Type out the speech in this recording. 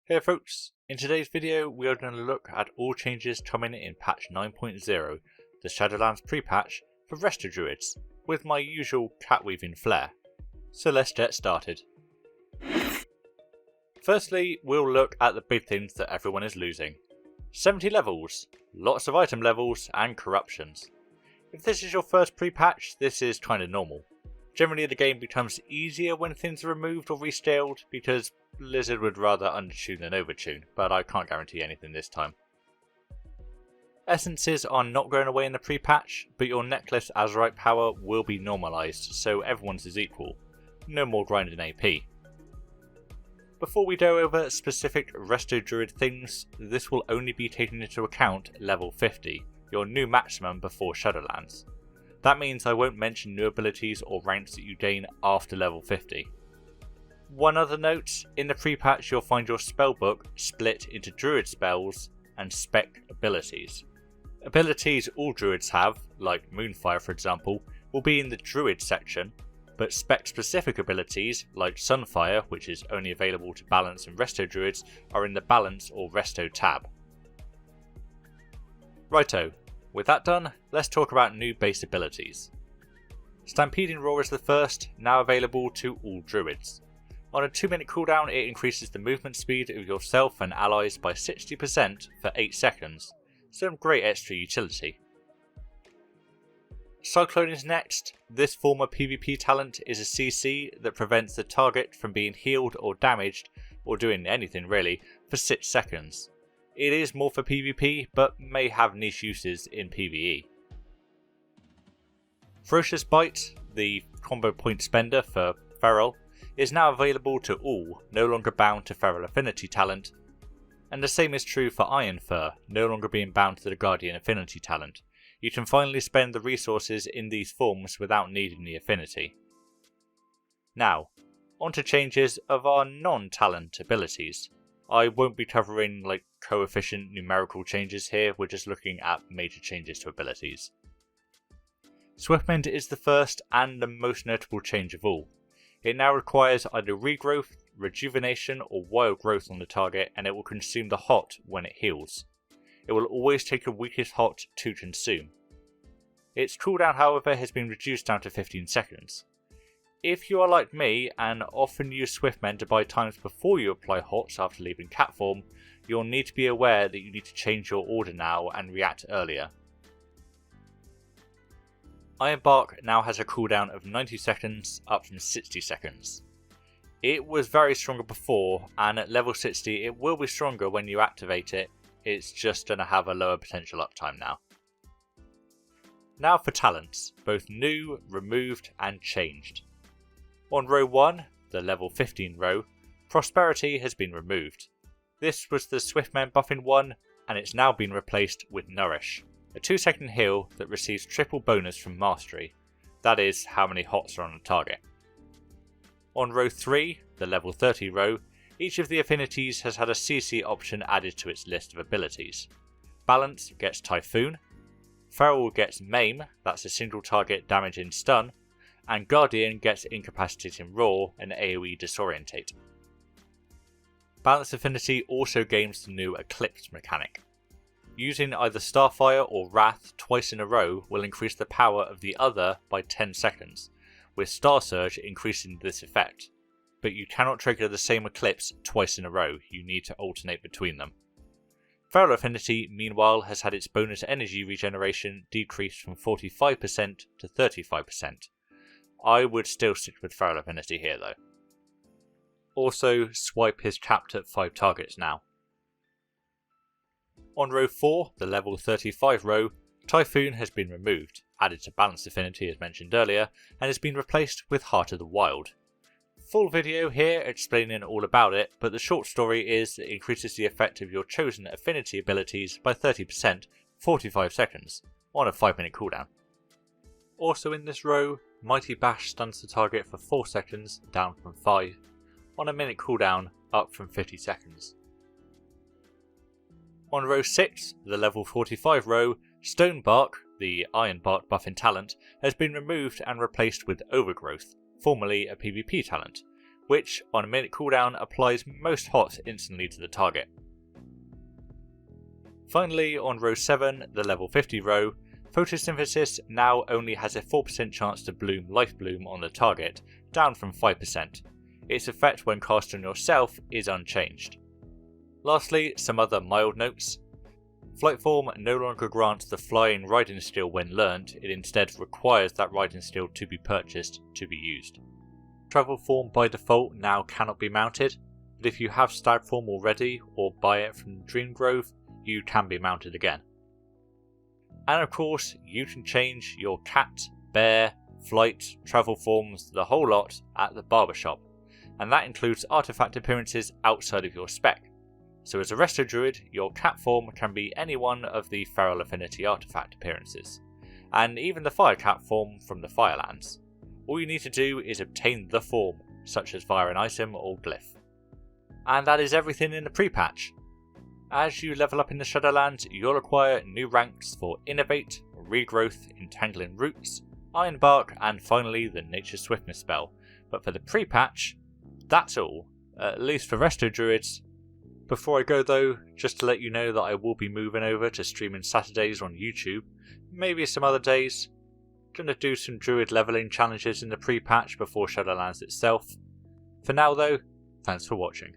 Hey folks, in today's video we are going to look at all changes coming in patch 9.0, the Shadowlands Prepatch for Resto Druids, with my usual cat weaving flair. So let's get started. Firstly, we'll look at the big things that everyone is losing. 70 levels, lots of item levels and corruptions. If this is your first pre-patch, this is kinda normal. Generally the game becomes easier when things are removed or rescaled because Blizzard would rather undertune than overtune, but I can't guarantee anything this time. Essences are not going away in the pre-patch, but your necklace Azurite power will be normalised, so everyone's is equal. No more grinding AP. Before we go over specific Resto Druid things, this will only be taken into account level 50, your new maximum before Shadowlands. That means I won't mention new abilities or ranks that you gain after level 50. One other note, in the pre-patch you'll find your spellbook split into Druid spells and spec abilities. Abilities all Druids have, like Moonfire for example, will be in the Druid section, but spec specific abilities, like Sunfire, which is only available to Balance and Resto Druids, are in the Balance or Resto tab. Righto, with that done, let's talk about new base abilities. Stampeding Roar is the first, now available to all Druids. On a 2-minute cooldown it increases the movement speed of yourself and allies by 60% for 8 seconds, some great extra utility. Cyclone is next. This former PvP talent is a CC that prevents the target from being healed or damaged, or doing anything really, for 6 seconds. It is more for PvP, but may have niche uses in PvE. Ferocious Bite, the combo point spender for Feral, is now available to all, no longer bound to Feral Affinity talent, and the same is true for Iron Fur, no longer being bound to the Guardian Affinity talent. You can finally spend the resources in these forms without needing the affinity. Now, onto changes of our non-talent abilities. I won't be covering coefficient numerical changes here, we're just looking at major changes to abilities. Swiftmend is the first and the most notable change of all. It now requires either regrowth, rejuvenation or wild growth on the target, and it will consume the hot when it heals. It will always take the weakest hot to consume. Its cooldown however has been reduced down to 15 seconds. If you are like me and often use Swiftmend to buy times before you apply hots after leaving cat form, you'll need to be aware that you need to change your order now and react earlier. Iron Bark now has a cooldown of 90 seconds up from 60 seconds. It was very stronger before, and at level 60 it will be stronger when you activate it, it's just going to have a lower potential uptime now. Now for talents, both new, removed and changed. On row 1, the level 15 row, Prosperity has been removed. This was the Swiftmend buffing one, and it's now been replaced with Nourish, a 2-second heal that receives triple bonus from Mastery, that is how many hots are on a target. On row 3, the level 30 row, each of the affinities has had a CC option added to its list of abilities. Balance gets Typhoon, Feral gets Maim, that's a single target damage and stun, and Guardian gets Incapacitating Roar and AoE Disorientate. Balance affinity also gains the new Eclipse mechanic. Using either Starfire or Wrath twice in a row will increase the power of the other by 10 seconds, with Star Surge increasing this effect. But you cannot trigger the same Eclipse twice in a row, you need to alternate between them. Feral Affinity, meanwhile, has had its bonus energy regeneration decreased from 45% to 35%. I would still stick with Feral Affinity here though. Also, Swipe is capped at 5 targets now. On row 4, the level 35 row, Typhoon has been removed, added to Balance Affinity as mentioned earlier, and has been replaced with Heart of the Wild. Full video here explaining all about it, but the short story is it increases the effect of your chosen affinity abilities by 30% 45 seconds, on a 5-minute cooldown. Also in this row, Mighty Bash stuns the target for 4 seconds, down from 5, on a minute cooldown, up from 50 seconds. On row 6, the level 45 row, Stonebark, the Iron Bark buffing talent, has been removed and replaced with Overgrowth, formerly a PvP talent, which on a minute cooldown applies most hots instantly to the target. Finally, on row 7, the level 50 row, Photosynthesis now only has a 4% chance to bloom Life Bloom on the target, down from 5%. Its effect when cast on yourself is unchanged. Lastly, some other mild notes. Flight Form no longer grants the Flying Riding Skill when learned, it instead requires that Riding Skill to be purchased to be used. Travel Form by default now cannot be mounted, but if you have Stag Form already or buy it from Dreamgrove, you can be mounted again. And of course, you can change your cat, bear, flight, travel forms, the whole lot at the barbershop, and that includes artifact appearances outside of your spec. So as a Resto Druid, your cat form can be any one of the Feral Affinity artifact appearances, and even the fire cat form from the Firelands. All you need to do is obtain the form, such as via an item or glyph. And that is everything in the pre-patch. As you level up in the Shadowlands, you'll acquire new ranks for Innovate, Regrowth, Entangling Roots, Iron Bark, and finally the Nature Swiftness spell. But for the pre-patch, that's all, at least for Resto Druids. Before I go though, just to let you know that I will be moving over to streaming Saturdays on YouTube, maybe some other days. Gonna do some Druid leveling challenges in the pre-patch before Shadowlands itself. For now though, thanks for watching.